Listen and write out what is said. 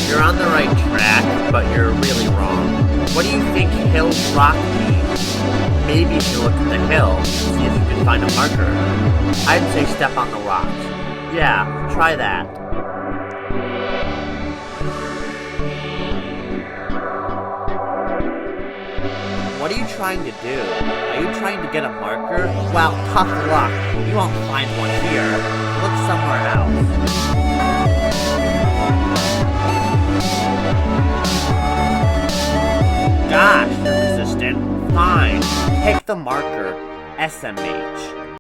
You're on the right track, but you're really wrong. What do you think hill rock means? Maybe if you look at the hill, see if you can find a marker. I'd say step on the rocks. Yeah, try that. What are you trying to do? Are you trying to get a marker? Well, tough luck. You won't find one here. Look somewhere else. Gosh, you're resistant. Fine. Take the marker, SMH.